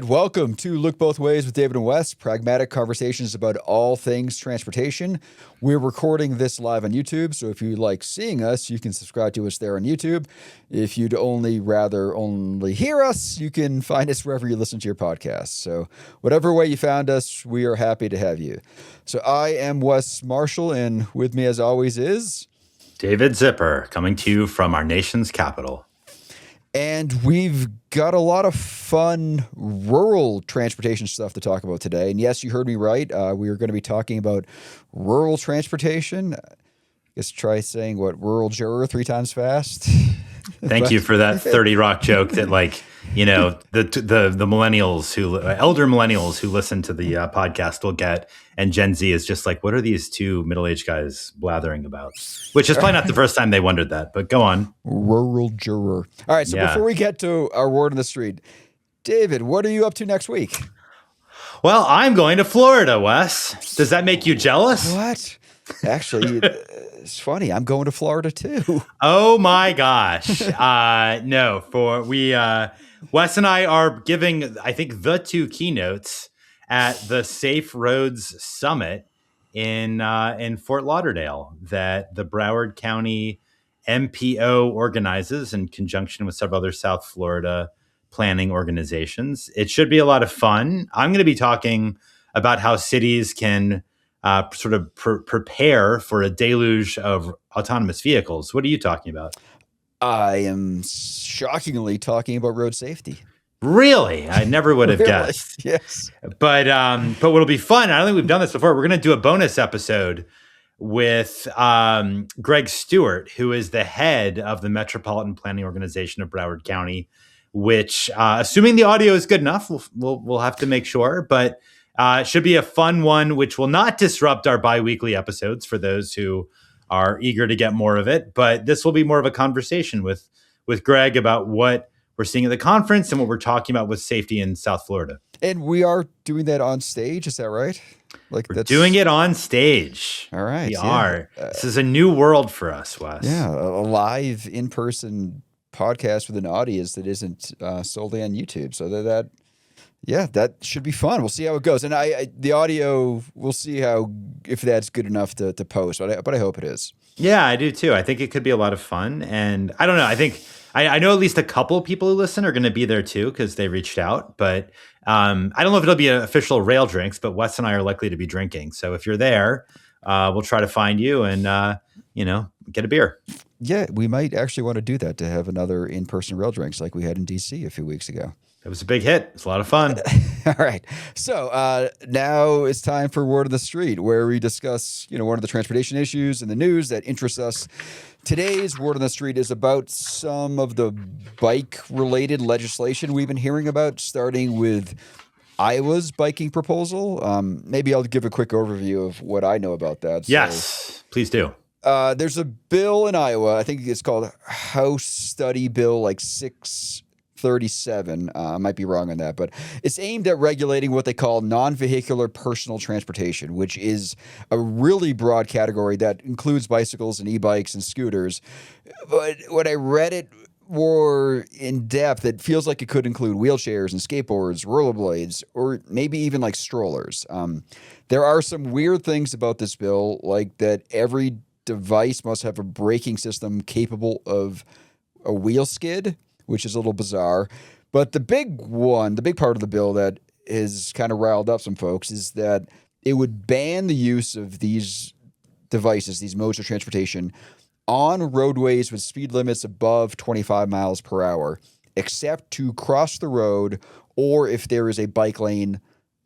right, welcome to Look Both Ways with David and Wes, pragmatic conversations about all things transportation. We're recording this live on YouTube, so if you like seeing us, you can subscribe to us there on YouTube. If you'd rather only hear us, you can find us wherever you listen to your podcasts. So whatever way you found us, we are happy to have you. So I am Wes Marshall, and with me as always is... David Zipper, coming to you from our nation's capital. And we've got a lot of fun rural transportation stuff to talk about today. And yes, you heard me right. We are going to be talking about rural transportation. I guess try saying rural juror 3 times fast. Thank you for that 30 Rock joke that, the millennials elder millennials who listen to the podcast will get, and Gen Z is just like, what are these two middle-aged guys blathering about? Which is probably not the first time they wondered that, but go on. Rural juror. All right, so before we get to our word on the street, David, what are you up to next week? Well, I'm going to Florida, Wes. Does that make you jealous? What? Actually, it's funny. I'm going to Florida too. Oh my gosh. Wes and I are giving, I think, the 2 keynotes at the Safe Roads Summit in Fort Lauderdale that the Broward County MPO organizes in conjunction with several other South Florida planning organizations. It should be a lot of fun. I'm going to be talking about how cities can prepare for a deluge of autonomous vehicles. What are you talking about? I am shockingly talking about road safety. Really? I never would have guessed. Yes. But what'll be fun, I don't think we've done this before. We're going to do a bonus episode with Greg Stewart, who is the head of the Metropolitan Planning Organization of Broward County, which, assuming the audio is good enough, we'll have to make sure. But it should be a fun one, which will not disrupt our bi-weekly episodes for those who are eager to get more of it. But this will be more of a conversation with Greg about what we're seeing at the conference and what we're talking about with safety in South Florida. And we are doing that on stage, is that right? We're doing it on stage. All right. We are. This is a new world for us, Wes. Yeah, a live in-person podcast with an audience that isn't solely on YouTube. So that should be fun. We'll see how it goes. And the audio, we'll see if that's good enough to post, but I hope it is. Yeah, I do too. I think it could be a lot of fun. And I don't know. I think I know at least a couple of people who listen are going to be there too because they reached out. But I don't know if it'll be an official rail drinks, but Wes and I are likely to be drinking. So if you're there, we'll try to find you and, get a beer. Yeah, we might actually want to do that, to have another in-person rail drinks like we had in D.C. a few weeks ago. It was a big hit. It's a lot of fun. All right. So now it's time for Word of the Street, where we discuss, one of the transportation issues in the news that interests us. Today's Word on the Street is about some of the bike-related legislation we've been hearing about, starting with Iowa's biking proposal. Maybe I'll give a quick overview of what I know about that. Yes, please do. There's a bill in Iowa. I think it's called House Study Bill 637. I might be wrong on that, but it's aimed at regulating what they call non-vehicular personal transportation, which is a really broad category that includes bicycles and e-bikes and scooters. But when I read it more in depth, it feels like it could include wheelchairs and skateboards, rollerblades, or maybe even strollers. There are some weird things about this bill, like that every device must have a braking system capable of a wheel skid, which is a little bizarre. But the big part of the bill that has kind of riled up some folks is that it would ban the use of these devices, these modes of transportation, on roadways with speed limits above 25 miles per hour, except to cross the road or if there is a bike lane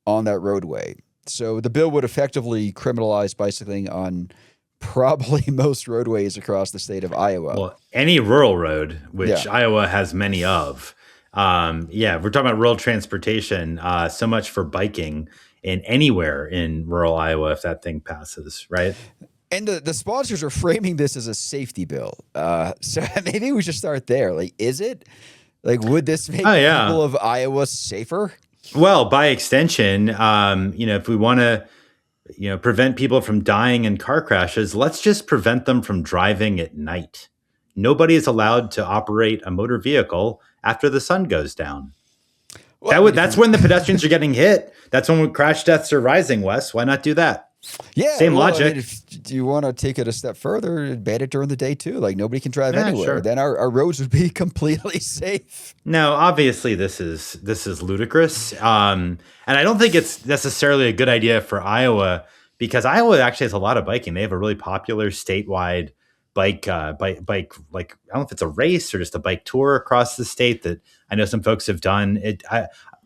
on that roadway. So the bill would effectively criminalize bicycling on probably most roadways across the state of Iowa. Well, any rural road, which Iowa has many of. We're talking about rural transportation. So much for biking in anywhere in rural Iowa if that thing passes, right? And the sponsors are framing this as a safety bill. So maybe we should start there. Is it? Would this make people of Iowa safer? Well, by extension, if we want to prevent people from dying in car crashes, let's just prevent them from driving at night. Nobody is allowed to operate a motor vehicle after the sun goes down. Well, I mean, That's when the pedestrians are getting hit. That's when crash deaths are rising, Wes. Why not do that? yeah, Same well, I logic. mean, if you want to take it a step further, ban it during the day too. Like nobody can drive Yeah, anywhere. sure. Then our roads would be completely safe. No, obviously this is ludicrous, and I don't think it's necessarily a good idea for Iowa because Iowa actually has a lot of biking. They have a really popular statewide bike. Like I don't know if it's a race or just a bike tour across the state that I know some folks have done.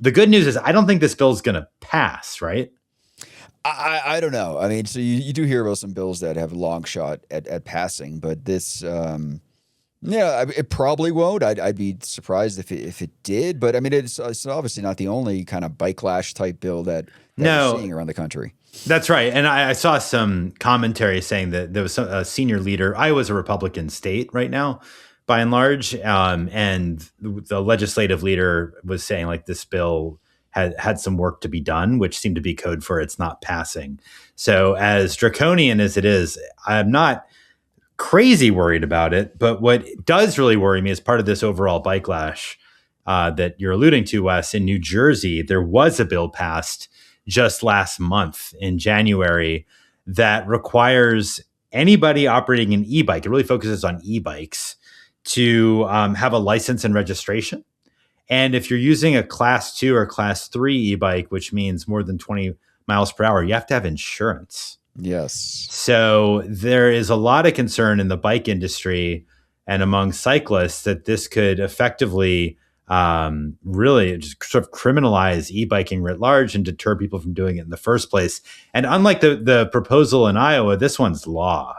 The good news is I don't think this bill is going to pass. Right? I don't know. I mean, so you do hear about some bills that have a long shot at passing, but this, yeah, it probably won't. I'd be surprised if it did. But I mean, it's obviously not the only kind of Bikelash type bill that we're No, seeing around the country. that's right. And I saw some commentary saying that there was a senior leader. Iowa's a Republican state right now, by and large. And the legislative leader was saying like this bill had some work to be done, which seemed to be code for it's not passing. So as draconian as it is, I'm not crazy worried about it. But what does really worry me is part of this overall bikelash that you're alluding to, Wes. In New Jersey, there was a bill passed just last month in January that requires anybody operating an e-bike, it really focuses on e-bikes, to have a license and registration. And if you're using a class 2 or class 3 e-bike, which means more than 20 miles per hour, you have to have insurance. Yes. So there is a lot of concern in the bike industry and among cyclists that this could effectively really just sort of criminalize e-biking writ large and deter people from doing it in the first place. And unlike the proposal in Iowa, this one's law.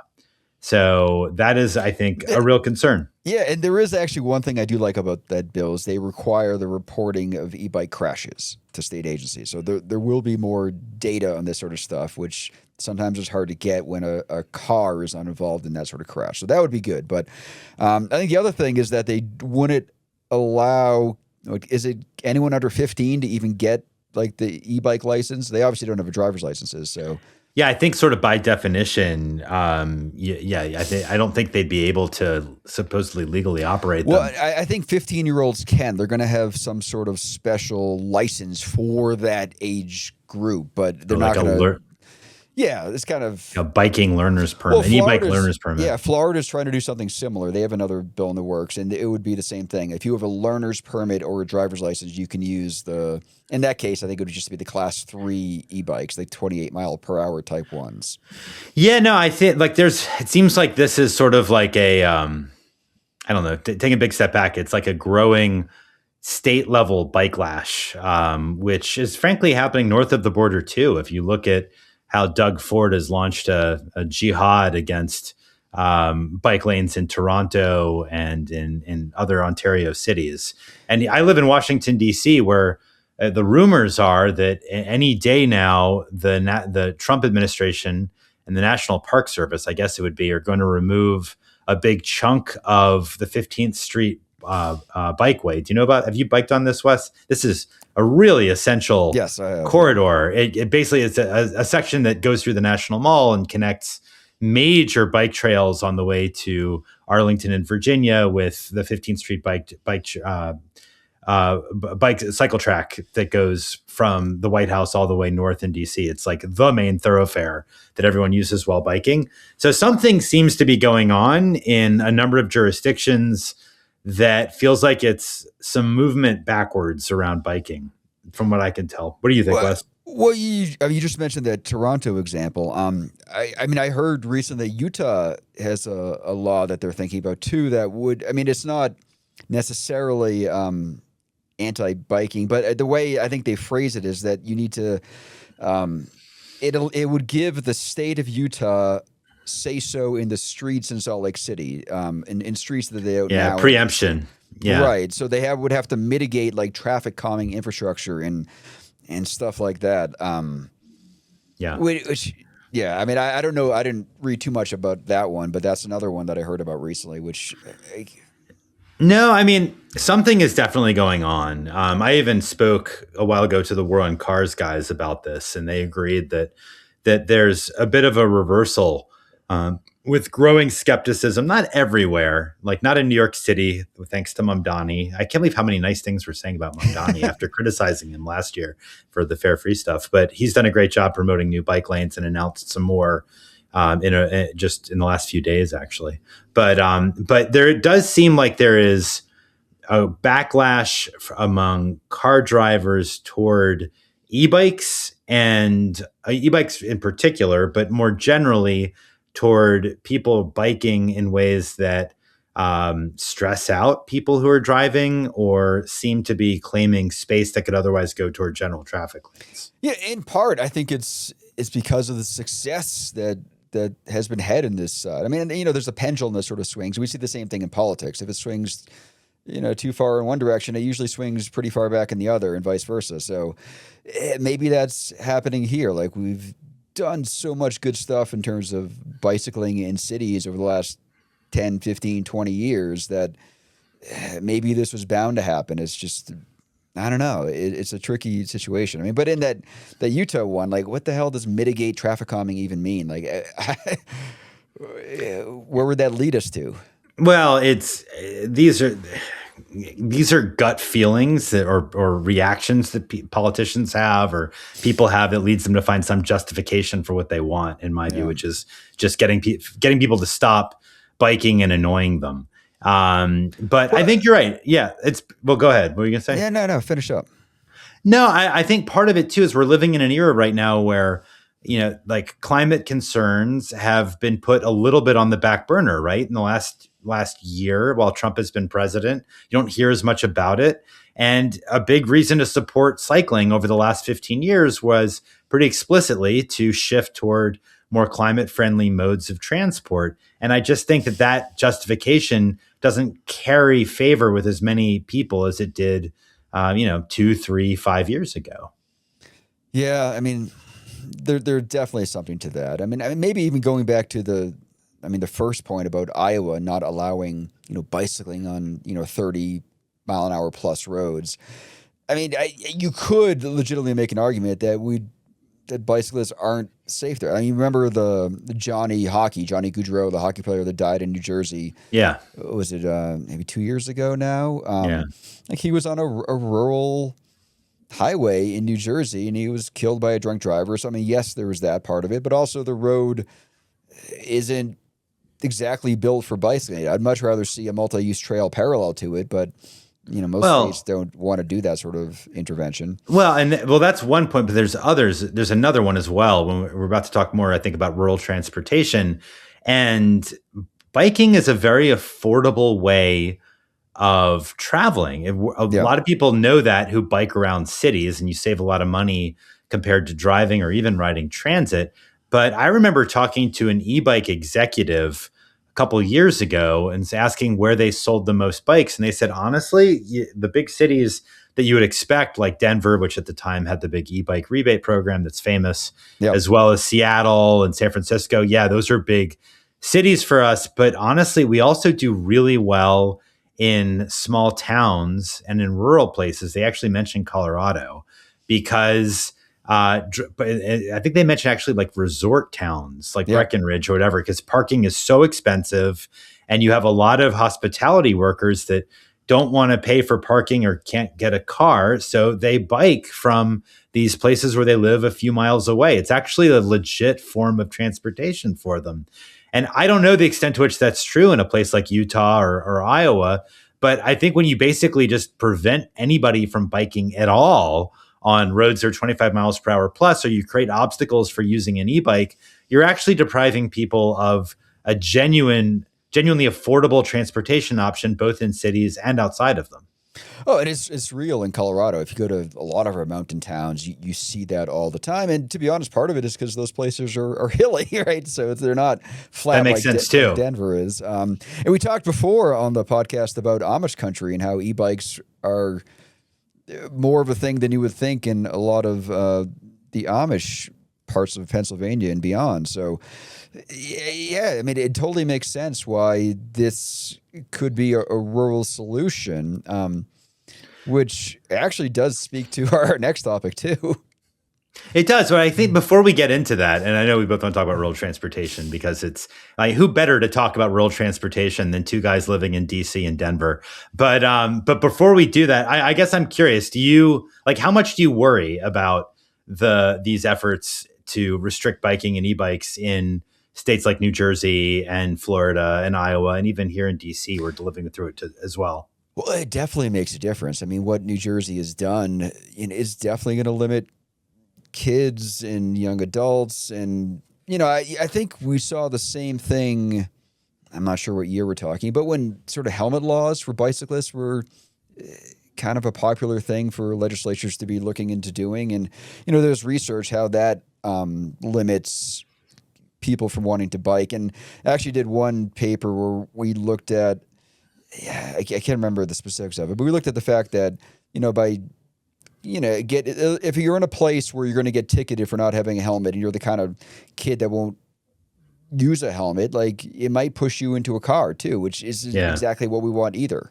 So that is, I think, a real concern. Yeah, and there is actually one thing I do like about that bill is they require the reporting of e-bike crashes to state agencies. So there will be more data on this sort of stuff, which sometimes is hard to get when a car is not involved in that sort of crash. So that would be good. But I think the other thing is that they wouldn't allow, like, is it anyone under 15 to even get like the e-bike license? They obviously don't have a driver's licenses, so. Yeah, I think sort of by definition, I don't think they'd be able to supposedly legally operate them. Well, I think 15-year-olds can. They're going to have some sort of special license for that age group, but they're not going to. Yeah, it's kind of a biking learner's permit, an e-bike learner's permit. Yeah, Florida's trying to do something similar. They have another bill in the works, and it would be the same thing. If you have a learner's permit or a driver's license, you can use in that case, I think it would just be the class 3 e-bikes, like 28 mile per hour type ones. Yeah, no, I think like it seems like this is sort of like a, I don't know, taking a big step back. It's like a growing state level bikelash, which is frankly happening north of the border too. If you look at how Doug Ford has launched a jihad against bike lanes in Toronto and in other Ontario cities. And I live in Washington, D.C., where the rumors are that any day now, the Trump administration and the National Park Service, I guess it would be, are going to remove a big chunk of the 15th Street bikeway. Do you know have you biked on this, Wes? This is a really essential corridor. It basically is a section that goes through the National Mall and connects major bike trails on the way to Arlington and Virginia with the 15th Street bike cycle track that goes from the White House all the way north in DC. It's like the main thoroughfare that everyone uses while biking. So something seems to be going on in a number of jurisdictions that feels like it's some movement backwards around biking, from what I can tell. What do you think, Wes? Well, you just mentioned that Toronto example. I mean, I heard recently that Utah has a law that they're thinking about too that would, I mean, it's not necessarily anti-biking, but the way I think they phrase it is that you need to, it would give the state of Utah say so in the streets in Salt Lake City, in streets that they don't now. Preemption. Yeah. Right. So they would have to mitigate like traffic calming infrastructure and stuff like that. Which, yeah, I mean, I don't know. I didn't read too much about that one, but that's another one that I heard about recently, which. No, I mean, something is definitely going on. I even spoke a while ago to the War on Cars guys about this, and they agreed that there's a bit of a reversal with growing skepticism, not everywhere, like not in New York City, thanks to Mamdani. I can't believe how many nice things we're saying about Mamdani after criticizing him last year for the Fair Free stuff. But he's done a great job promoting new bike lanes and announced some more just in the last few days, actually. But there does seem like there is a backlash among car drivers toward e-bikes and e-bikes in particular, but more generally toward people biking in ways that stress out people who are driving or seem to be claiming space that could otherwise go toward general traffic lanes. Yeah, in part, I think it's because of the success that has been had in this side. I mean, there's a pendulum that sort of swings. We see the same thing in politics. If it swings, too far in one direction, it usually swings pretty far back in the other, and vice versa. So maybe that's happening here. Like, we've done so much good stuff in terms of bicycling in cities over the last 10, 15, 20 years that maybe this was bound to happen. It's just, I don't know. It's a tricky situation. I mean, but in that Utah one, like, what the hell does mitigate traffic calming even mean? Like, where would that lead us to? Well, these are gut feelings or reactions that politicians have or people have that leads them to find some justification for what they want, in my view, which is just getting people to stop biking and annoying them. But I think you're right. Yeah, go ahead. What were you gonna say? Yeah, no, finish up. No, I think part of it too is we're living in an era right now where, like climate concerns have been put a little bit on the back burner, right? In the last year, while Trump has been president, you don't hear as much about it. And a big reason to support cycling over the last 15 years was pretty explicitly to shift toward more climate friendly modes of transport. And I just think that justification doesn't carry favor with as many people as it did, 2, 3, 5 years ago. Yeah, I mean, there definitely is something to that. I mean, maybe even going back to the first point about Iowa not allowing, bicycling on, 30-mile-an-hour plus roads. I mean, you could legitimately make an argument that bicyclists aren't safe there. I mean, remember the Johnny Gaudreau, the hockey player that died in New Jersey? Yeah. Was it maybe 2 years ago now? Yeah. Like, he was on a rural highway in New Jersey and he was killed by a drunk driver. So, I mean, yes, there was that part of it, but also the road isn't exactly built for bicycling. I'd much rather see a multi-use trail parallel to it, but most states don't want to do that sort of intervention. Well, that's one point, but there's others. There's another one as well. When we're about to talk more, I think, about rural transportation, and biking is a very affordable way of traveling. A lot of people know that who bike around cities, and you save a lot of money compared to driving or even riding transit. But I remember talking to an e-bike executive a couple of years ago and asking where they sold the most bikes. And they said, honestly, the big cities that you would expect, like Denver, which at the time had the big e-bike rebate program that's famous, as well as Seattle and San Francisco. Yeah, those are big cities for us. But honestly, we also do really well in small towns and in rural places. They actually mentioned Colorado because but I think they mentioned actually like resort towns like Breckenridge or whatever, because parking is so expensive and you have a lot of hospitality workers that don't want to pay for parking or can't get a car. So they bike from these places where they live a few miles away. It's actually a legit form of transportation for them. And I don't know the extent to which that's true in a place like Utah or Iowa, but I think when you basically just prevent anybody from biking at all on roads that are 25 miles per hour plus, or you create obstacles for using an e-bike, you're actually depriving people of a genuinely affordable transportation option, both in cities and outside of them. Oh, and it's real in Colorado. If you go to a lot of our mountain towns, you see that all the time. And to be honest, part of it is because those places are hilly, right? So they're not flat. That makes sense too. Like Denver is. And we talked before on the podcast about Amish country and how e-bikes are more of a thing than you would think in a lot of the Amish parts of Pennsylvania and beyond. So, yeah, I mean, it totally makes sense why this could be a rural solution, which actually does speak to our next topic too. It does. But I think before we get into that, and I know we both want to talk about rural transportation because it's like, who better to talk about rural transportation than two guys living in DC and Denver. But before we do that, I guess I'm curious, how much do you worry about these efforts to restrict biking and e-bikes in states like New Jersey and Florida and Iowa, and even here in DC, we're living through it as well? Well, it definitely makes a difference. I mean, what New Jersey has done is definitely going to limit kids and young adults. And, I think we saw the same thing. I'm not sure what year we're talking, but when sort of helmet laws for bicyclists were kind of a popular thing for legislatures to be looking into doing. And, there's research how that limits people from wanting to bike. And I actually did one paper where we looked at, I can't remember the specifics of it, but we looked at the fact that, if you're in a place where you're going to get ticketed for not having a helmet and you're the kind of kid that won't use a helmet, like it might push you into a car too, which isn't exactly what we want either.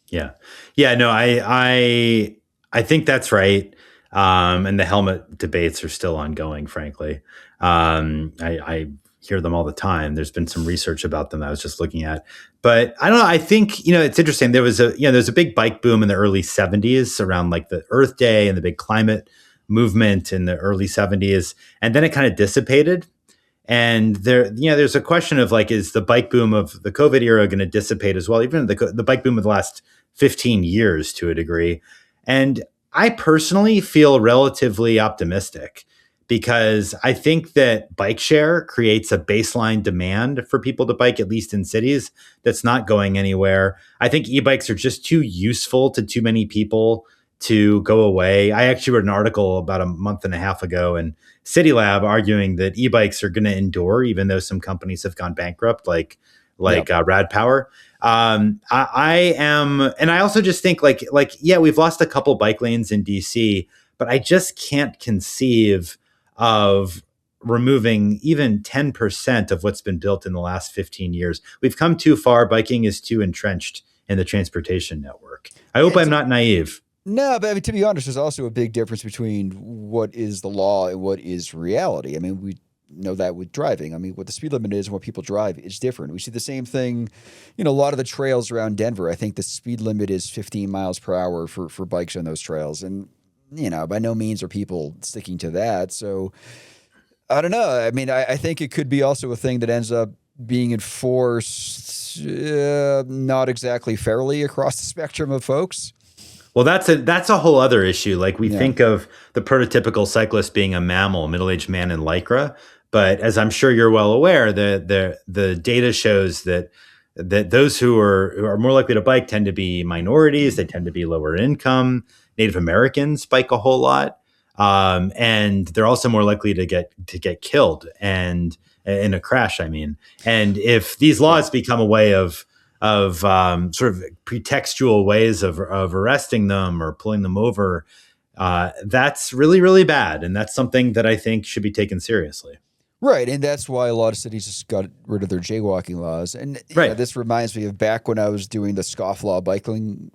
Yeah. Yeah, no, I think that's right. And the helmet debates are still ongoing, frankly. I hear them all the time. There's been some research about them that I was just looking at. But I don't know. I think, it's interesting. There's a big bike boom in the early 70s around like the Earth Day and the big climate movement in the early 70s. And then it kind of dissipated. And there's a question of like, is the bike boom of the COVID era going to dissipate as well? Even the bike boom of the last 15 years to a degree. And I personally feel relatively optimistic because I think that bike share creates a baseline demand for people to bike, at least in cities, that's not going anywhere. I think e-bikes are just too useful to too many people to go away. I actually wrote an article about a month and a half ago in City Lab arguing that e-bikes are going to endure, even though some companies have gone bankrupt, like Rad Power. I am, and I also just think we've lost a couple bike lanes in DC, but I just can't conceive of removing even 10% of what's been built in the last 15 years. We've come too far. Biking is too entrenched in the transportation network. I hope I'm not naive. No, but I mean, to be honest, there's also a big difference between what is the law and what is reality. I mean, we know that with driving. I mean, what the speed limit is and what people drive is different. We see the same thing, a lot of the trails around Denver. I think the speed limit is 15 miles per hour for bikes on those trails. And, by no means are people sticking to that. So I don't know. I mean, I think it could be also a thing that ends up being enforced not exactly fairly across the spectrum of folks. Well, that's a whole other issue. Like we think of the prototypical cyclist being a mammal, middle-aged man in Lycra. But as I'm sure you're well aware, the data shows that those who are more likely to bike tend to be minorities. They tend to be lower income. Native Americans bike a whole lot, and they're also more likely to get killed and in a crash. I mean, and if these laws become a way of sort of pretextual ways of arresting them or pulling them over, that's really, really bad, and that's something that I think should be taken seriously. Right, and that's why a lot of cities just got rid of their jaywalking laws. And this reminds me of back when I was doing the scofflaw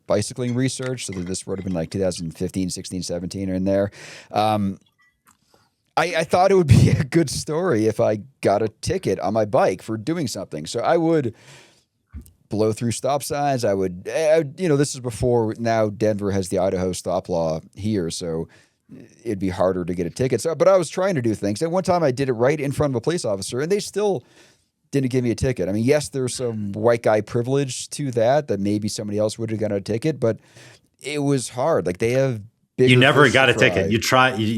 bicycling research. So this would have been like 2015, 16, 17 or in there. I thought it would be a good story if I got a ticket on my bike for doing something. So I would blow through stop signs. I would, this is before now Denver has the Idaho stop law here. So it'd be harder to get a ticket. So, but I was trying to do things. And one time I did it right in front of a police officer and they still didn't give me a ticket. I mean, yes, there's some white guy privilege to that maybe somebody else would have gotten a ticket, but it was hard. Like they have bigger. You never got a ticket. You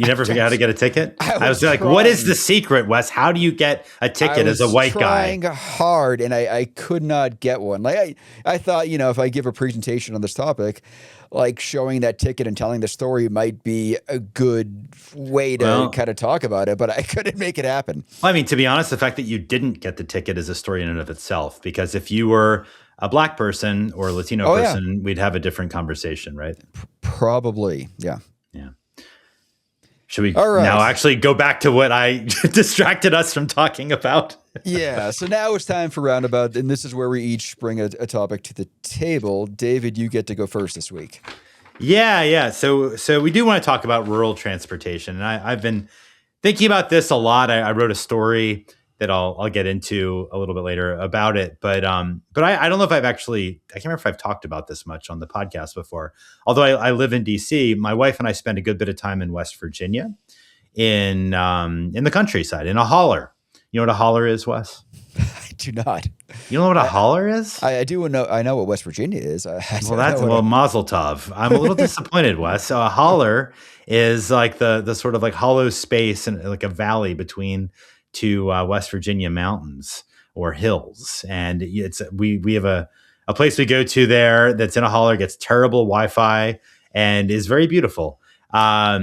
never figured out how to get a ticket. I was like, what is the secret, Wes? How do you get a ticket as a white guy? I was trying hard and I could not get one. Like I thought, if I give a presentation on this topic, like showing that ticket and telling the story might be a good way to kind of talk about it, but I couldn't make it happen. Well, I mean, to be honest, the fact that you didn't get the ticket is a story in and of itself, because if you were a black person or a Latino person, we'd have a different conversation, right? Probably. Yeah. Yeah. Should we now actually go back to what I distracted us from talking about? Yeah. So now it's time for Roundabout, and this is where we each bring a topic to the table. David, you get to go first this week. Yeah. So we do want to talk about rural transportation, and I've been thinking about this a lot. I wrote a story that I'll get into a little bit later about it, but I don't know if I can't remember if I've talked about this much on the podcast before. Although I live in DC, my wife and I spend a good bit of time in West Virginia, in the countryside, in a holler. You know what a holler is, Wes? I do not. You know what a I, holler is? I do know. I know what West Virginia is. I Well, don't know what. Mazel tov. I'm a little disappointed, Wes. So a holler is like the sort of like hollow space and like a valley between two West Virginia mountains or hills, and we have a place we go to there that's in a holler, gets terrible Wi-Fi, and is very beautiful. I'll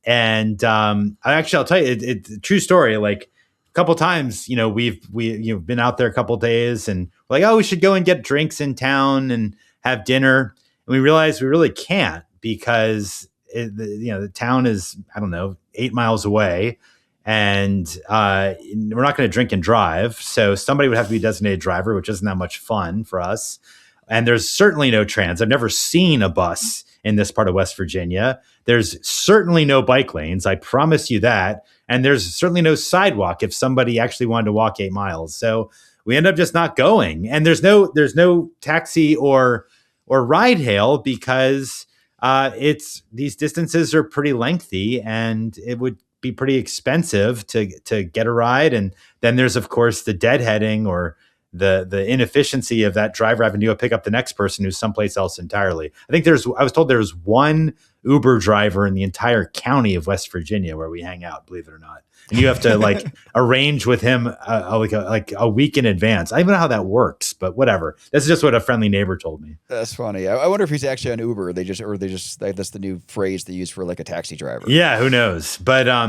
tell you, it's a true story. Like a couple times, we been out there a couple days, and we're like, oh, we should go and get drinks in town and have dinner. And we realized we really can't because the town is, I don't know, 8 miles away, and we're not going to drink and drive. So somebody would have to be a designated driver, which isn't that much fun for us. And there's certainly no trans. I've never seen a bus in this part of West Virginia. There's certainly no bike lanes. I promise you that. And there's certainly no sidewalk if somebody actually wanted to walk 8 miles. So we end up just not going. And there's no taxi or ride hail because it's these distances are pretty lengthy, and it would be pretty expensive to get a ride. And then there's of course the deadheading or the inefficiency of that driver having to go pick up the next person who's someplace else entirely. I was told there's one Uber driver in the entire county of West Virginia where we hang out, believe it or not. And you have to like arrange with him like a week in advance. I don't even know how that works, but whatever. This is just what a friendly neighbor told me. That's funny. I wonder if he's actually on Uber. That's the new phrase they use for like a taxi driver. Yeah, who knows? But I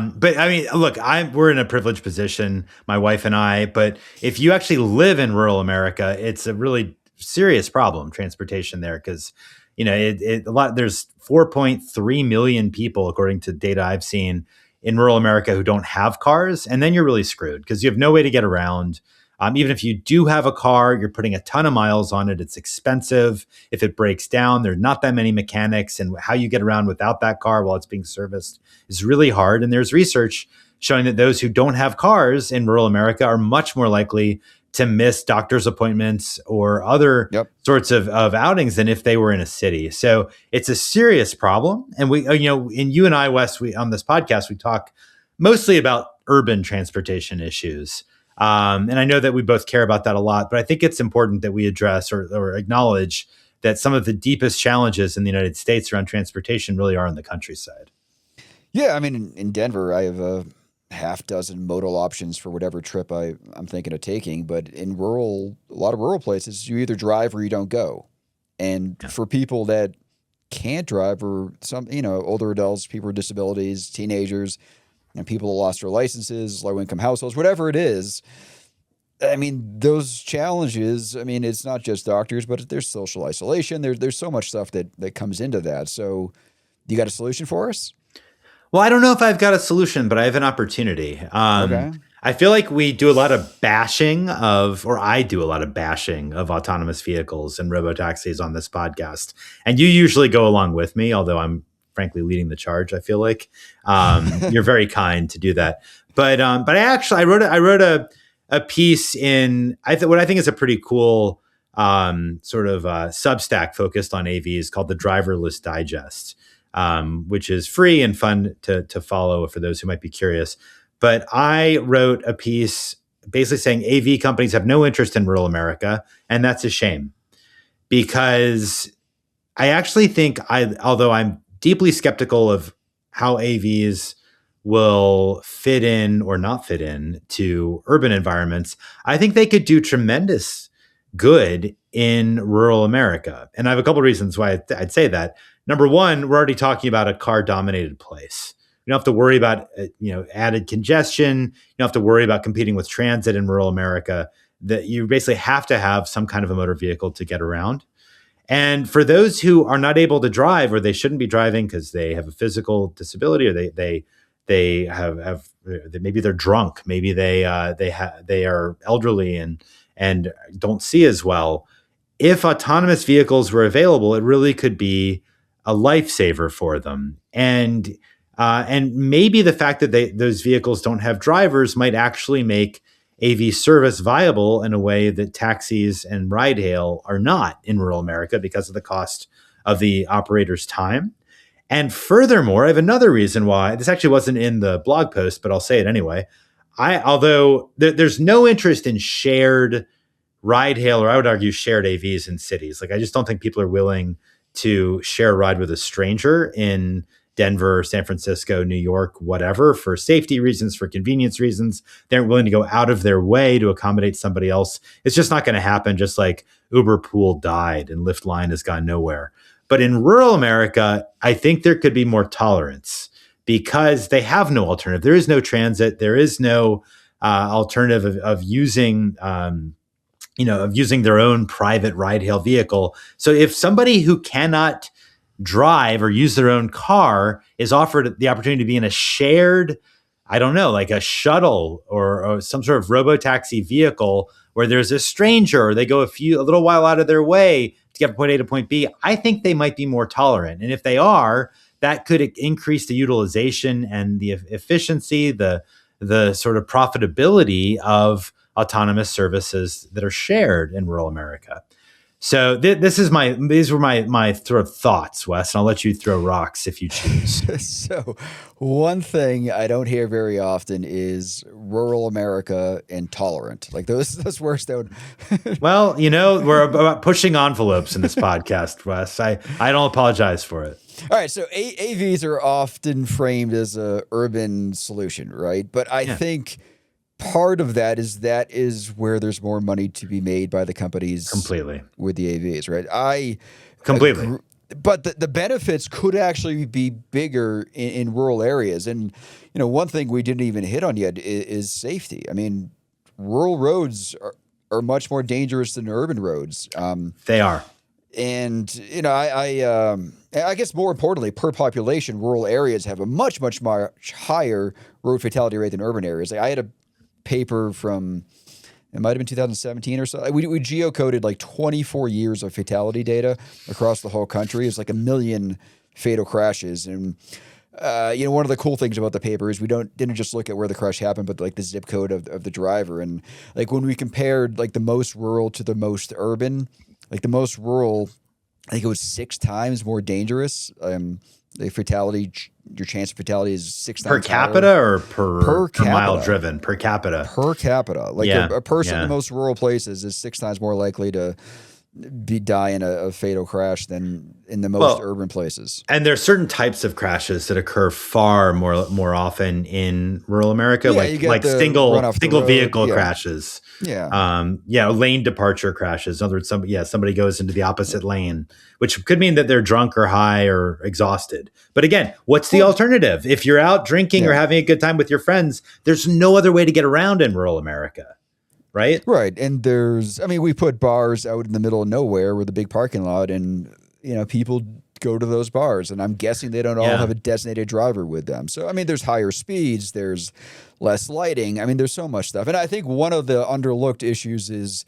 mean, look, we're in a privileged position, my wife and I. But if you actually live in rural America, it's a really serious problem, transportation there, because there's 4.3 million people, according to data I've seen, in rural America who don't have cars, and then you're really screwed because you have no way to get around. Even if you do have a car, you're putting a ton of miles on it. It's expensive. If it breaks down, there's not that many mechanics, and how you get around without that car while it's being serviced is really hard. And there's research showing that those who don't have cars in rural America are much more likely to miss doctor's appointments or other sorts of outings than if they were in a city. So it's a serious problem. And you and I, Wes, on this podcast, we talk mostly about urban transportation issues. And I know that we both care about that a lot, but I think it's important that we address or acknowledge that some of the deepest challenges in the United States around transportation really are in the countryside. Yeah, I mean, in Denver, I have a half dozen modal options for whatever trip I'm thinking of taking. But in a lot of rural places, you either drive or you don't go. And for people that can't drive, or some, older adults, people with disabilities, teenagers, and people that lost their licenses, low income households, whatever it is, I mean, those challenges, I mean, it's not just doctors, but there's social isolation. There's so much stuff that comes into that. So you got a solution for us? Well, I don't know if I've got a solution, but I have an opportunity. Okay. I feel like we do a lot of bashing I do a lot of bashing of autonomous vehicles and robotaxis on this podcast. And you usually go along with me, although I'm frankly leading the charge. I feel like you're very kind to do that. But I wrote a piece in what I think is a pretty cool sort of Substack focused on AVs called the Driverless Digest, which is free and fun to follow for those who might be curious. But I wrote a piece basically saying AV companies have no interest in rural America, and that's a shame, because I actually think although I'm deeply skeptical of how AVs will fit in or not fit in to urban environments, I think they could do tremendous good in rural America. And I have a couple of reasons why I'd say that. Number one, we're already talking about a car-dominated place. You don't have to worry about added congestion. You don't have to worry about competing with transit in rural America. That you basically have to have some kind of a motor vehicle to get around. And for those who are not able to drive, or they shouldn't be driving because they have a physical disability, or they have maybe they're drunk, maybe they are elderly and don't see as well. If autonomous vehicles were available, it really could be a lifesaver for them. And maybe the fact that those vehicles don't have drivers might actually make AV service viable in a way that taxis and ride hail are not in rural America because of the cost of the operator's time. And furthermore, I have another reason why this actually wasn't in the blog post, but I'll say it anyway. Although there's no interest in shared ride hail, or I would argue shared AVs in cities. Like, I just don't think people are willing to share a ride with a stranger in Denver, San Francisco, New York, whatever, for safety reasons, for convenience reasons. They aren't willing to go out of their way to accommodate somebody else. It's just not going to happen, just like Uber Pool died and Lyft Line has gone nowhere. But in rural America, I think there could be more tolerance because they have no alternative. There is no transit. There is no alternative of using their own private ride hail vehicle. So if somebody who cannot drive or use their own car is offered the opportunity to be in a shared, I don't know, like a shuttle or some sort of robo-taxi vehicle where there's a stranger, or they go a little while out of their way to get from point A to point B, I think they might be more tolerant. And if they are, that could increase the utilization and the efficiency, the sort of profitability of autonomous services that are shared in rural America. So these were my sort of thoughts, Wes, and I'll let you throw rocks if you choose. So one thing I don't hear very often is rural America and tolerant. Like those words don't. Well, we're about pushing envelopes in this podcast, Wes. I don't apologize for it. All right, so AVs are often framed as a urban solution, right? But I think part of that is where there's more money to be made by the companies completely with the AVs, right? Completely. But the benefits could actually be bigger in rural areas. And, one thing we didn't even hit on yet is safety. I mean, rural roads are much more dangerous than urban roads. They are. And, I guess more importantly, per population, rural areas have a much higher road fatality rate than urban areas. Like I had a paper from, it might have been 2017 or so. We geocoded like 24 years of fatality data across the whole country. It's like 1 million fatal crashes. And, one of the cool things about the paper is we didn't just look at where the crash happened, but like the zip code of the driver. And like when we compared like the most rural to the most urban, like the most rural, I think it was 6 times more dangerous. Your chance of fatality is 6 times per capita higher. Or per mile driven? Per capita. Per capita. Like a person in the most rural places is 6 times more likely to die in a fatal crash than in the most urban places. And there are certain types of crashes that occur far more often in rural America, like single vehicle crashes. Lane departure crashes. In other words, somebody goes into the opposite lane, which could mean that they're drunk or high or exhausted. But again, what's the alternative? If you're out drinking or having a good time with your friends, there's no other way to get around in rural America. Right. And we put bars out in the middle of nowhere with a big parking lot, and, people go to those bars, and I'm guessing they don't all have a designated driver with them. So, there's higher speeds, there's less lighting. There's so much stuff. And I think one of the underlooked issues is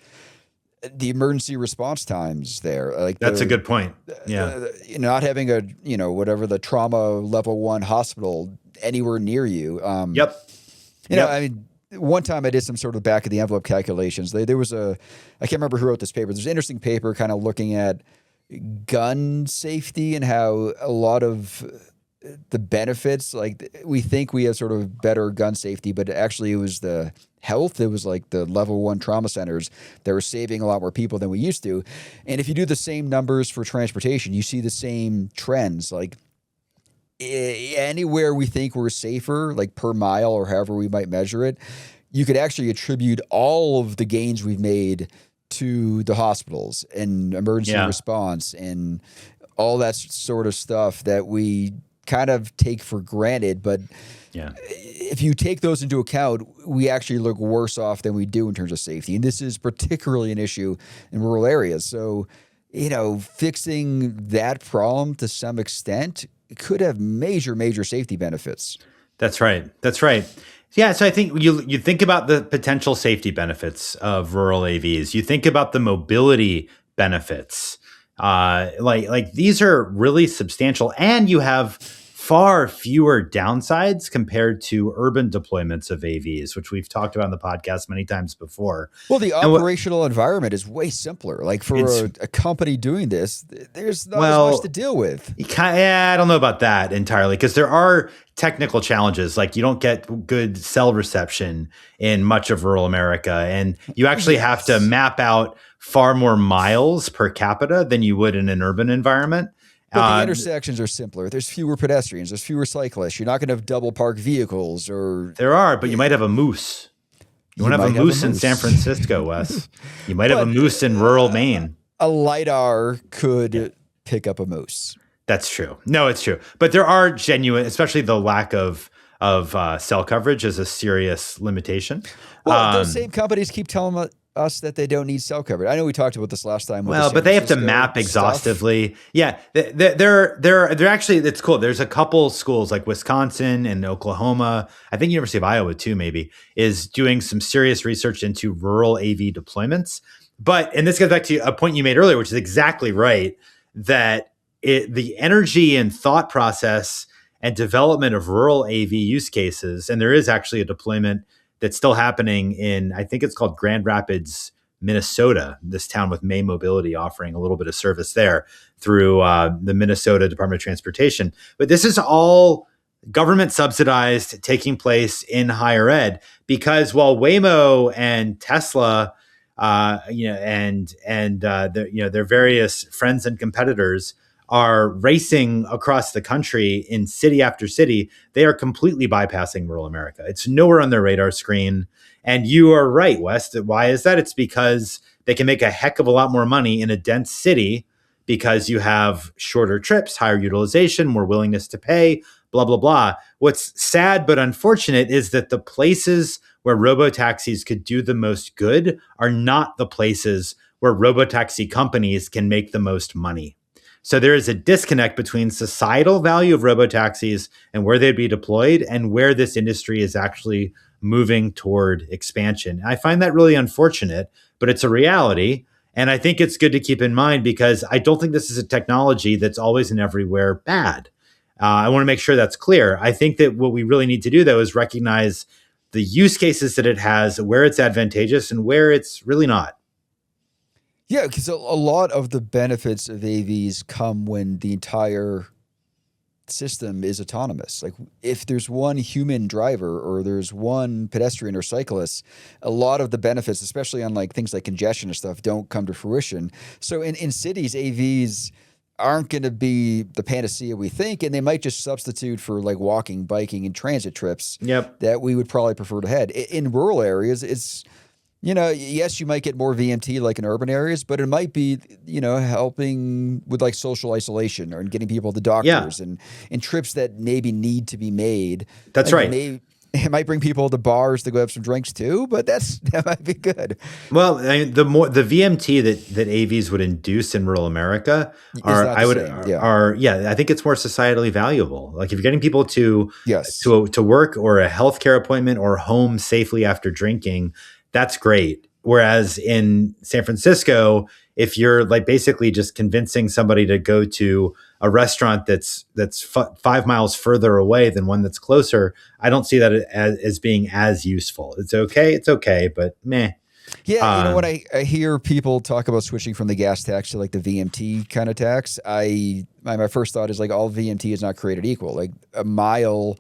the emergency response times there. Like that's a good point. Yeah. Not having whatever the trauma level 1 hospital anywhere near you. One time I did some sort of back of the envelope calculations. There was I can't remember who wrote this paper. There's an interesting paper kind of looking at gun safety and how a lot of the benefits, like we think we have sort of better gun safety, but actually it was the health. It was like the level 1 trauma centers that were saving a lot more people than we used to. And if you do the same numbers for transportation, you see the same trends. Like anywhere we think we're safer, like per mile or however we might measure it, you could actually attribute all of the gains we've made to the hospitals and emergency response and all that sort of stuff that we kind of take for granted. But if you take those into account, we actually look worse off than we do in terms of safety. And this is particularly an issue in rural areas. So, fixing that problem to some extent could have major safety benefits. That's right. Yeah, so I think you think about the potential safety benefits of rural AVs. You think about the mobility benefits Like these are really substantial, and you have far fewer downsides compared to urban deployments of AVs, which we've talked about on the podcast many times before. Well, the And what operational environment is way simpler. Like it's for a company doing this, there's not as much to well, deal with. yeah, I don't know about that entirely because there are technical challenges. Like you don't get good cell reception in much of rural America, and you actually have to Yes. map out far more miles per capita than you would in an urban environment. But the Uh, intersections are simpler. There's fewer pedestrians. There's fewer cyclists. You're not going to have double park vehicles, or there are, but you might have a moose. You you want to have might a have a moose in San moose. Francisco, Wes. You might have a But moose in rural Maine. a LiDAR Yeah, could pick up a moose. that's true. No, it's true. But there are genuine, especially the lack of cell coverage is a serious limitation. Well, those Um, same companies keep telling us that they don't need cell coverage. I know we talked about this last time with the Well, San but they have to Francisco map stuff. exhaustively. Yeah, they're actually it's cool. There's a couple schools like Wisconsin and Oklahoma. I think University of Iowa too, maybe, is doing some serious research into rural AV deployments. And this goes back to a point you made earlier, which is exactly right. That the energy and thought process and development of rural AV use cases, and there is actually a deployment that's still happening in, I think it's called Grand Rapids, Minnesota, this town with May Mobility offering a little bit of service there through the Minnesota Department of Transportation. But this is all government subsidized, taking place in higher ed, because while Waymo and Tesla, their various friends and competitors are racing across the country in city after city, they are completely bypassing rural America. It's nowhere on their radar screen. And you are right, Wes. Why is that? It's because they can make a heck of a lot more money in a dense city because you have shorter trips, higher utilization, more willingness to pay, blah, blah, blah. What's sad but unfortunate is that the places where robotaxis could do the most good are not the places where robotaxi companies can make the most money. So there is a disconnect between societal value of robotaxis and where they'd be deployed and where this industry is actually moving toward expansion. I find that really unfortunate, but it's a reality. And I think it's good to keep in mind because I don't think this is a technology that's always and everywhere bad. I want to make sure that's clear. I think that what we really need to do, though, is recognize the use cases that it has, where it's advantageous and where it's really not. Yeah, because a lot of the benefits of AVs come when the entire system is autonomous. Like if there's one human driver or there's one pedestrian or cyclist, a lot of the benefits, especially on like things like congestion and stuff, don't come to fruition. So in cities, AVs aren't going to be the panacea we think, and they might just substitute for like walking, biking, and transit trips Yep. that we would probably prefer to head. In rural areas, it's, yes, you might get more VMT like in urban areas, but it might be, helping with like social isolation or getting people to Yeah, doctors and trips that maybe need to be made. that's Like right. it might bring people to bars to go have some drinks too, but that might be good. Well, the VMT that AVs would induce in rural America Is are not I the would same. Yeah. are yeah, I think it's more societally valuable. Like if you're getting people Yes. to work or a healthcare appointment or home safely after drinking, that's great. Whereas in San Francisco, if you're like basically just convincing somebody to go to a restaurant that's 5 miles further away than one that's closer, I don't see that as being as useful. It's okay, but meh. Yeah, when Um, I hear people talk about switching from the gas tax to like the VMT kind of tax, my first thought is like all VMT is not created equal. Like a mile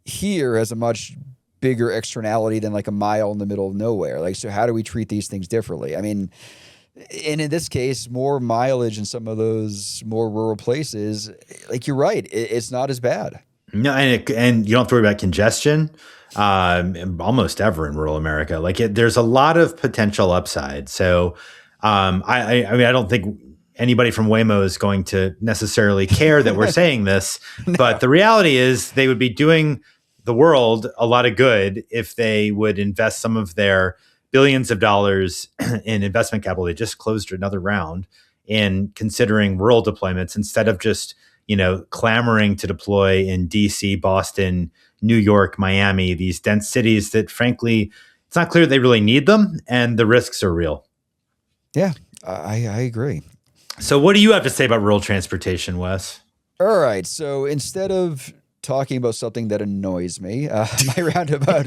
here has a much bigger externality than like a mile in the middle of nowhere. Like, so how do we treat these things differently? I mean, and in this case, more mileage in some of those more rural places, like you're right, it's not as bad. No, and you don't have to worry about congestion almost ever in rural America. There's a lot of potential upside. So I mean, I don't think anybody from Waymo is going to necessarily care that we're saying this, but the reality is they would be doing the world a lot of good if they would invest some of their billions of dollars in investment capital. They just closed another round in considering rural deployments instead of just clamoring to deploy in DC, Boston, New York, Miami, these dense cities that frankly, it's not clear they really need them and the risks are real. Yeah, I agree. So what do you have to say about rural transportation, Wes? All right. So instead of talking about something that annoys me, my roundabout.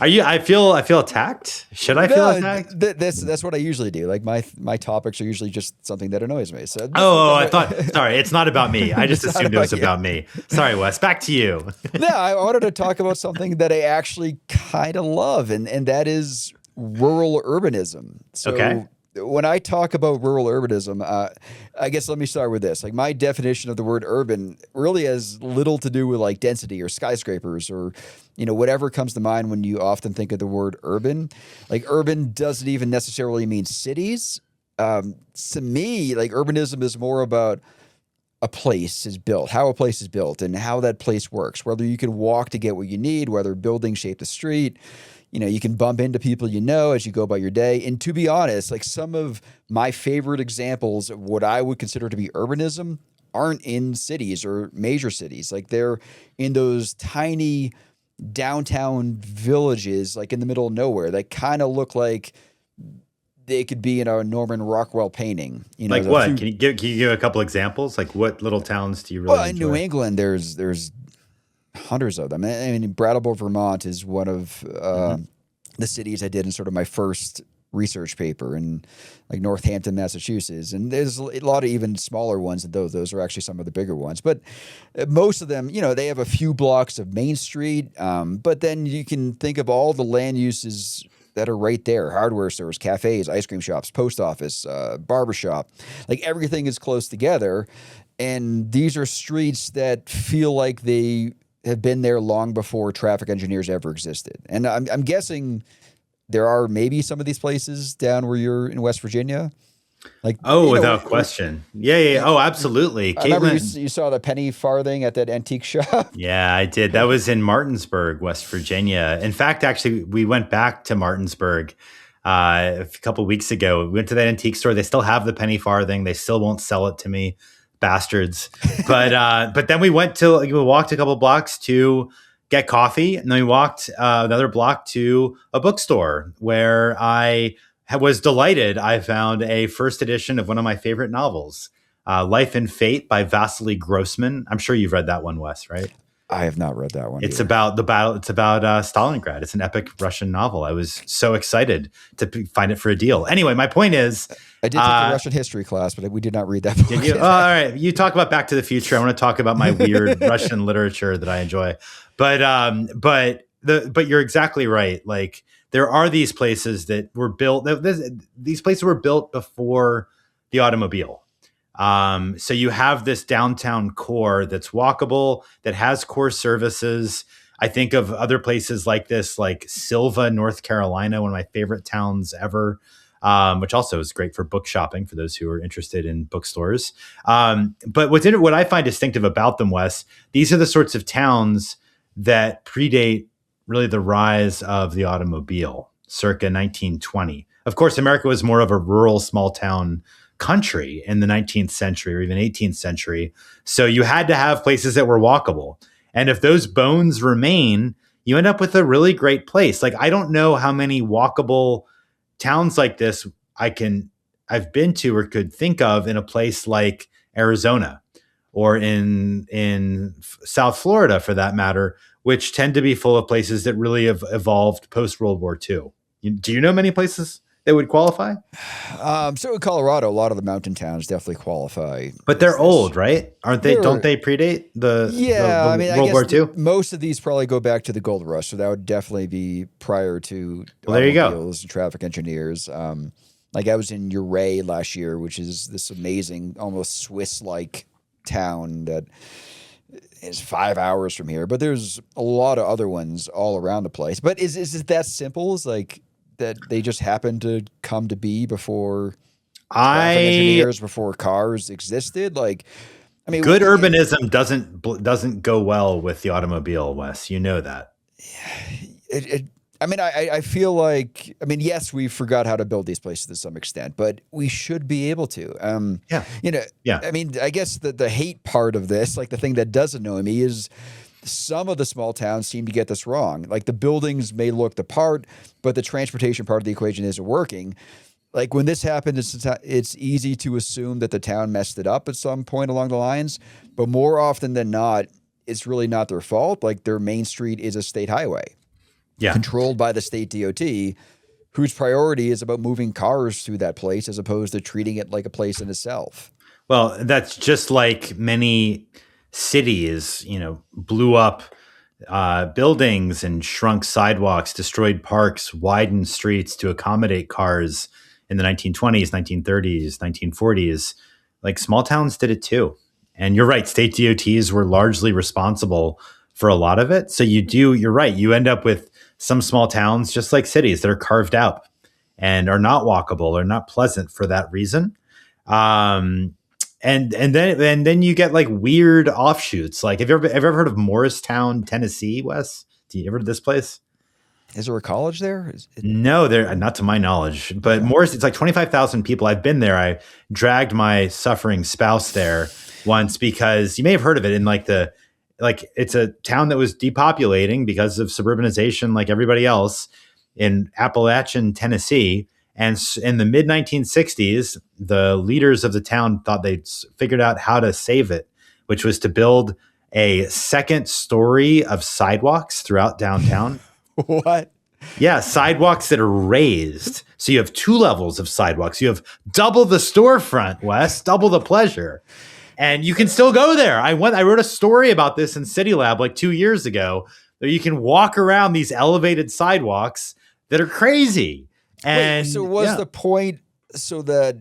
Are you? I feel attacked. Should I feel No, attacked? that's what I usually do. Like my topics are usually just something that annoys me. So this week Oh, I'm I thought. Sorry, it's not about me. I just it's not assumed it was about you. about me. Sorry, Wes. Back to you. No, I wanted to talk about something that I actually kind of love, and that is rural urbanism. Okay. So when I talk about rural urbanism, I guess let me start with this. Like my definition of the word urban really has little to do with like density or skyscrapers or whatever comes to mind when you often think of the word urban. Like urban doesn't even necessarily mean cities. To me, like urbanism is more about a place is built, how a place is built, and how that place works. Whether you can walk to get what you need, whether buildings shape the street, you can bump into people as you go about your day. And to be honest, like some of my favorite examples of what I would consider to be urbanism aren't in cities or major cities. Like they're in those tiny downtown villages, like in the middle of nowhere, that kind of look like they could be in a Norman Rockwell painting. Like A what? few. Can you give a couple examples? Like what little towns do you really Well, in New enjoy? England, there's hundreds of them. I mean, Brattleboro, Vermont is one of Hmm. the cities I did in sort of my first research paper, and like Northampton, Massachusetts. And there's a lot of even smaller ones than those. Those are actually some of the bigger ones. But most of them, they have a few blocks of Main Street. But then you can think of all the land uses that are right there: hardware stores, cafes, ice cream shops, post office, barber shop. Like everything is close together. And these are streets that feel like they have been there long before traffic engineers ever existed. And I'm guessing there are maybe some of these places down where you're in West Virginia. Like, Oh, without question. Yeah, yeah, yeah. you, Oh, absolutely. I remember Caitlin. you saw the penny farthing at that antique shop. Yeah, I did. That was in Martinsburg, West Virginia. In fact, actually, we went back to Martinsburg a couple weeks ago. We went to that antique store. They still have the penny farthing. They still won't sell it to me, bastards. But then we walked a couple blocks to get coffee, and then we walked another block to a bookstore where was delighted. I found a first edition of one of my favorite novels, Life and Fate by Vasily Grossman. I'm sure you've read that one, Wes, right? I have not read that one It's either. about the battle. It's about Stalingrad. It's an epic Russian novel. I was so excited to find it for a deal. Anyway, my point is, I did take a Russian history class, but we did not read that book. did you? Oh, all right. You talk about Back to the Future. I want to talk about my weird Russian literature that I enjoy. But you're exactly right. Like there are these places that were built. These places were built before the automobile. So you have this downtown core that's walkable, that has core services. I think of other places like this, like Silva, North Carolina, one of my favorite towns ever, which also is great for book shopping for those who are interested in bookstores. But what I find distinctive about them, Wes, these are the sorts of towns that predate really the rise of the automobile, circa 1920. Of course, America was more of a rural, small town country in the 19th century or even 18th century. So you had to have places that were walkable. And if those bones remain, you end up with a really great place. Like I don't know how many walkable towns like this I've been to or could think of in a place like Arizona or in South Florida for that matter, which tend to be full of places that really have evolved post World War II. Do you know many places that would qualify? So in Colorado, a lot of the mountain towns definitely qualify But as they're this. old, right? Aren't they? Don't They're they predate the Yeah, I mean, I World guess War II? most of these probably go back to the gold rush, so that would definitely be prior to Well, there you go. automobiles and traffic engineers. Like I was in Uray last year, which is this amazing, almost Swiss-like town that is 5 hours from here. But there's a lot of other ones all around the place. But is it that simple? Is like that they just happen to come to be before traffic I engineers, before cars existed? Like, I mean, Good urbanism doesn't go well with the automobile, Wes. You know that. it I mean, I feel like, I mean, yes, we forgot how to build these places to some extent, but we should be able to. Yeah, You know, yeah. I mean, I guess the hate part of this, like the thing that does annoy me, is some of the small towns seem to get this wrong. Like the buildings may look the part, but the transportation part of the equation isn't working. like when this happened, it's easy to assume that the town messed it up at some point along the lines, but more often than not, it's really not their fault. Like their main street is a state highway Yeah. controlled by the state DOT, whose priority is about moving cars through that place as opposed to treating it like a place in itself. Well, that's just like many cities, blew up buildings and shrunk sidewalks, destroyed parks, widened streets to accommodate cars in the 1920s, 1930s, 1940s. Like small towns did it too. And you're right, state DOTs were largely responsible for a lot of it. So you're right, you end up with some small towns, just like cities, that are carved out and are not walkable or not pleasant for that reason. Um, and then you get like weird offshoots. Like, have you ever heard of Morristown, Tennessee, Wes? Do you ever heard of this place? Is there a college there? No, they're not to my knowledge. But Okay. Morris, it's like 25,000 people. I've been there. I dragged my suffering spouse there once because you may have heard of it in it's a town that was depopulating because of suburbanization, like everybody else in Appalachian, Tennessee. And in the mid 1960s, the leaders of the town thought they'd figured out how to save it, which was to build a second story of sidewalks throughout downtown. What? Yeah, sidewalks that are raised. So you have 2 levels of sidewalks. You have double the storefront, Wes, double the pleasure. And you can still go there. I wrote a story about this in City Lab like 2 years ago, that you can walk around these elevated sidewalks that are crazy. And wait, so was the point so that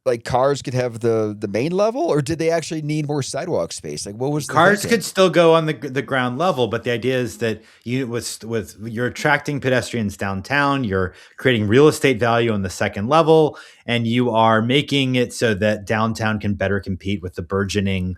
like cars could have the main level, or did they actually need more sidewalk space? Like, what was the cars thinking? could still go on the ground level, but the idea is that you're attracting pedestrians downtown, you're creating real estate value on the second level, and you are making it so that downtown can better compete with the burgeoning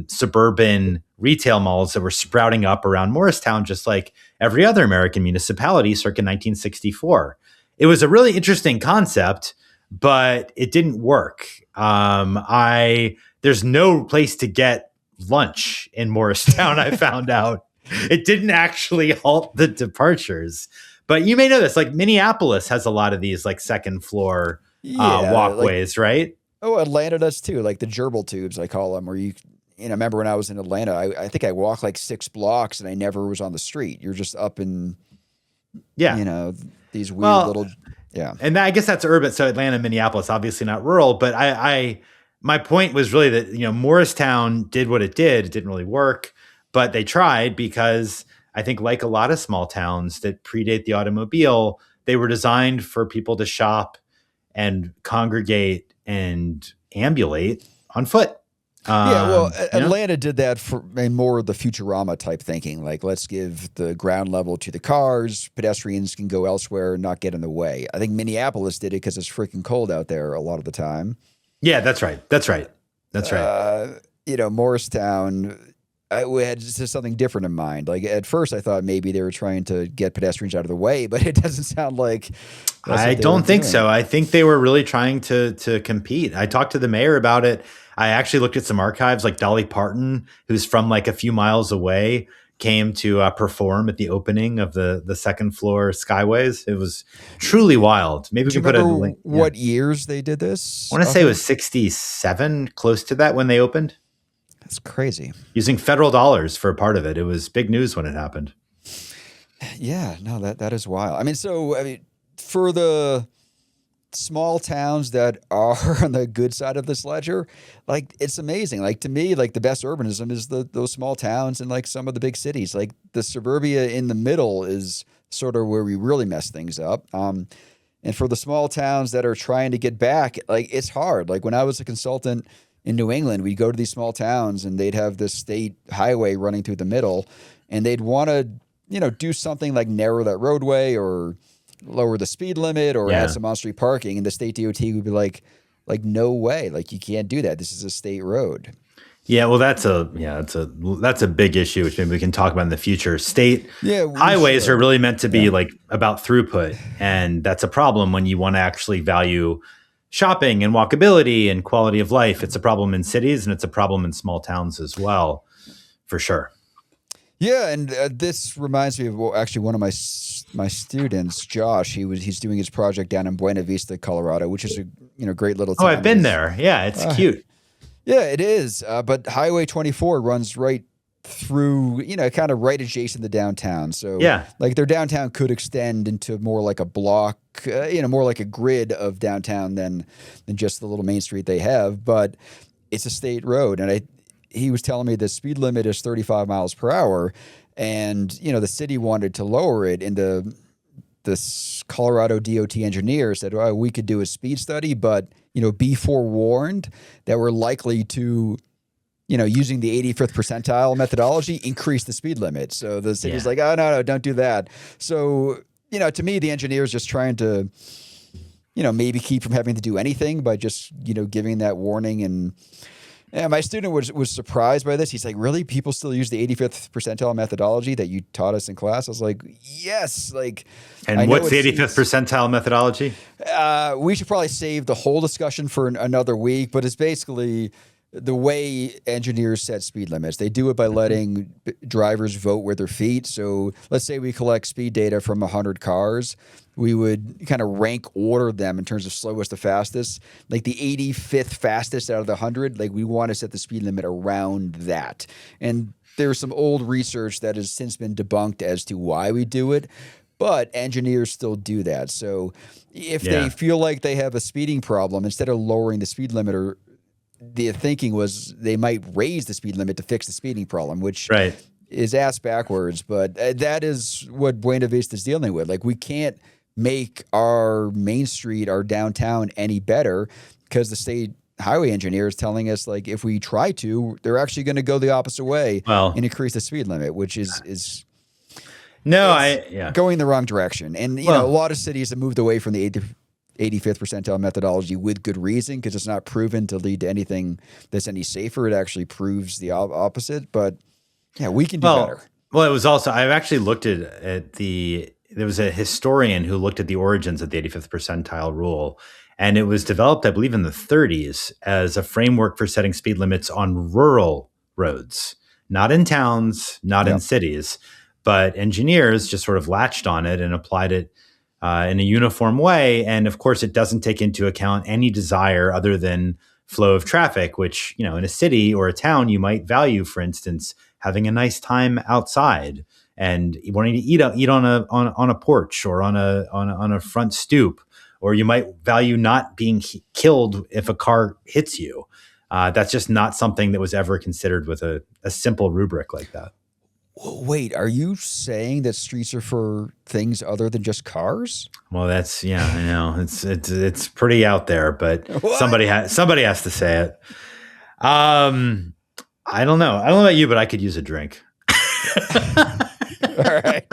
suburban retail malls that were sprouting up around Morristown, just like every other American municipality circa 1964. It was a really interesting concept, but it didn't work. There's no place to get lunch in Morristown. I found out it didn't actually halt the departures. But you may know this, like Minneapolis has a lot of these like second floor walkways, right? Oh, Atlanta does too. Like the gerbil tubes, I call them, where I remember when I was in Atlanta, I think I walked like 6 blocks and I never was on the street. You're just up in, these weird little, yeah. And I guess that's urban. So Atlanta, Minneapolis, obviously not rural, but my point was really that, Morristown did what it did. It didn't really work, but they tried because I think like a lot of small towns that predate the automobile, they were designed for people to shop and congregate and ambulate on foot. Atlanta did that for more of the Futurama type thinking. Like, let's give the ground level to the cars. Pedestrians can go elsewhere and not get in the way. I think Minneapolis did it because it's freaking cold out there a lot of the time. Yeah, that's right. Morristown, I had just something different in mind. Like at first, I thought maybe they were trying to get pedestrians out of the way, but it doesn't sound like. I don't think so. I think they were really trying to compete. I talked to the mayor about it. I actually looked at some archives, like Dolly Parton, who's from like a few miles away, came to perform at the opening of the second floor Skyways. It was truly wild. Maybe we can put a link. What years they did this? I want to say it was 67, close to that when they opened. That's crazy. Using federal dollars for a part of it. It was big news when it happened. Yeah, no, that is wild. For the small towns that are on the good side of this ledger, like it's amazing. Like to me, like the best urbanism is those small towns and like some of the big cities. Like the suburbia in the middle is sort of where we really mess things up. And for the small towns that are trying to get back, like it's hard. Like when I was a consultant in New England, we'd go to these small towns and they'd have this state highway running through the middle, and they'd want to, do something like narrow that roadway or lower the speed limit or add some on-street parking, and the state DOT would be like no way, like you can't do that. This is a state road. Yeah, well, that's a big issue, which maybe we can talk about in the future. State highways are really meant to be like about throughput, and that's a problem when you want to actually value shopping and walkability and quality of life. It's a problem in cities and it's a problem in small towns as well, for sure. Yeah, and this reminds me of actually one of my my students, Josh, he's doing his project down in Buena Vista, Colorado, which is a great little Oh, town. I've been there. Yeah, it's cute. Yeah, it is. But Highway 24 runs right through, kind of right adjacent to downtown. So Yeah. like their downtown could extend into more like a block, more like a grid of downtown than just the little main street they have. But it's a state road. And he was telling me the speed limit is 35 miles per hour. And, the city wanted to lower it, and this Colorado DOT engineer said, well, we could do a speed study, but, be forewarned that we're likely to, using the 85th percentile methodology, increase the speed limit. So the city's like, oh, no, don't do that. So, to me, the engineer is just trying to, maybe keep from having to do anything by just, giving that warning. And my student was surprised by this. He's like, really? People still use the 85th percentile methodology that you taught us in class? I was like, yes. And what's the 85th percentile methodology? We should probably save the whole discussion for another week, but it's basically the way engineers set speed limits. They do it by letting drivers vote with their feet. So let's say we collect speed data from 100 cars. We would kind of rank order them in terms of slowest to fastest. Like the 85th fastest out of the 100, we want to set the speed limit around that. And there's some old research that has since been debunked as to why we do it, but engineers still do that. So if they feel like they have a speeding problem, instead of lowering the speed limit, the thinking was they might raise the speed limit to fix the speeding problem, which is ass backwards. But that is what Buena Vista is dealing with. We can't make our main street, our downtown, any better because the state highway engineer is telling us, if we try to, they're actually going to go the opposite way and increase the speed limit, which is going the wrong direction. And, a lot of cities have moved away from the 85th percentile methodology with good reason, because it's not proven to lead to anything that's any safer. It actually proves the opposite. But yeah, we can do better. Well, it was also, I've actually looked at there was a historian who looked at the origins of the 85th percentile rule, and it was developed, I believe, in the 30s as a framework for setting speed limits on rural roads, not in towns, not in cities, but engineers just sort of latched on it and applied it in a uniform way. And of course, it doesn't take into account any desire other than flow of traffic, which, in a city or a town, you might value, for instance, having a nice time outside and wanting to eat on a porch or on a front stoop, or you might value not being killed if a car hits you. That's just not something that was ever considered with a simple rubric like that. Wait, are you saying that streets are for things other than just cars? Well, that's I know it's pretty out there, but somebody has to say it. I don't know. I don't know about you, but I could use a drink. All right.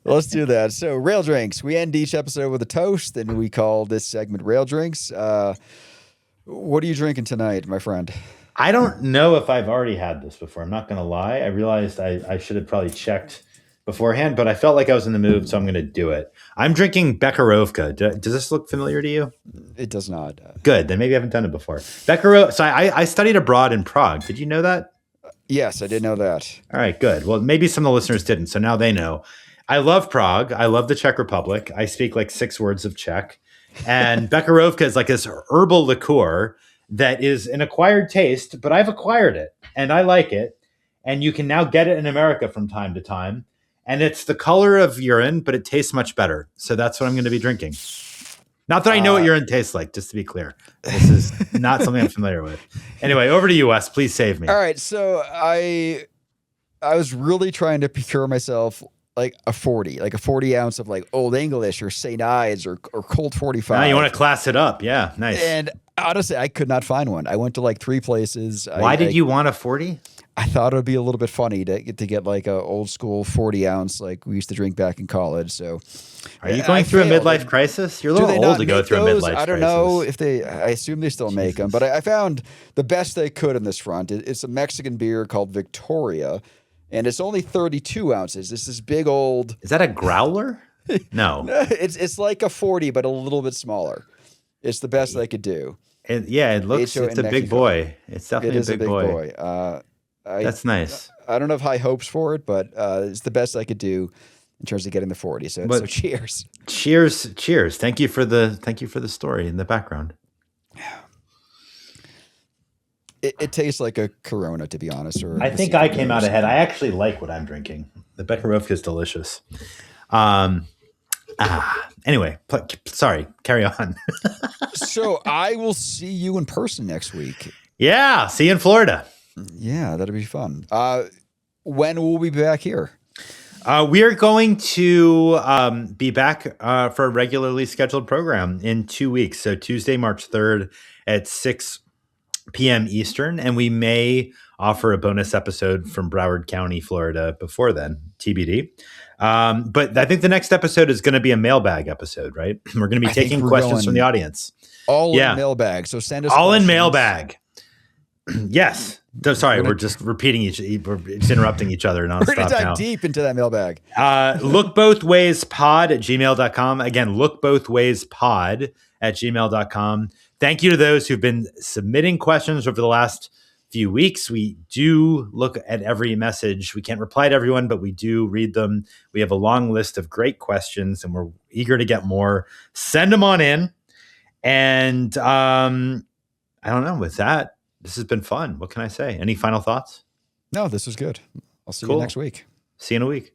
Let's do that. So, rail drinks. We end each episode with a toast, and we call this segment Rail Drinks. What are you drinking tonight, my friend? I don't know if I've already had this before. I'm not going to lie. I realized I should have probably checked beforehand, but I felt like I was in the mood, so I'm going to do it. I'm drinking Bikelash. Does this look familiar to you? It does not. Good. Then maybe I haven't done it before. Bikelash. So I studied abroad in Prague. Did you know that? Yes, I did know that. All right, good. Well, maybe some of the listeners didn't, so now they know. I love Prague. I love the Czech Republic. I speak 6 words of Czech. And Bekarovka is this herbal liqueur that is an acquired taste, but I've acquired it and I like it. And you can now get it in America from time to time. And it's the color of urine, but it tastes much better. So that's what I'm going to be drinking. Not that I know what urine tastes like, just to be clear. This is not something I'm familiar with. Anyway, over to you, Wes. Please save me. All right. So I was really trying to procure myself a 40 ounce of Old English or St. Ives or Colt 45. Now you want to class it up. Yeah, nice. And honestly, I could not find one. I went to 3 places. Why did you want a 40? I thought it would be a little bit funny to get a old school 40 ounce like we used to drink back in college. So, are you going through a midlife crisis? You're a little old to go through a midlife crisis. I don't know if they. I assume they still make them, but I found the best they could on this front. It's a Mexican beer called Victoria, and it's only 32 ounces. This is big old. Is that a growler? No, it's like a 40, but a little bit smaller. It's the best I could do. It looks. It's a big boy. It's definitely a big boy. That's nice. I don't have high hopes for it, but it's the best I could do. in terms of getting the 40. So cheers. Cheers. Thank you for the story in the background. It tastes like a Corona, to be honest. Or I think I came out ahead. I actually like what I'm drinking. The Bekarovka is delicious. Anyway, sorry, carry on. So I will see you in person next week. Yeah, see you in Florida. Yeah, that'll be fun. When will we be back here? We are going to be back for a regularly scheduled program in 2 weeks. So Tuesday, March 3rd at 6 p.m. Eastern. And we may offer a bonus episode from Broward County, Florida before then, TBD. But I think the next episode is going to be a mailbag episode, right? We're going to be taking questions from the audience. All in mailbag. So send us all questions. In mailbag. Yes. Sorry, we're just repeating we're interrupting each other nonstop. We're going to dive deep into that mailbag. Lookbothwayspod@gmail.com. Again, lookbothwayspod@gmail.com. Thank you to those who've been submitting questions over the last few weeks. We do look at every message. We can't reply to everyone, but we do read them. We have a long list of great questions, and we're eager to get more. Send them on in. And I don't know, with that, this has been fun. What can I say? Any final thoughts? No, this was good. I'll see you next week. See you in a week.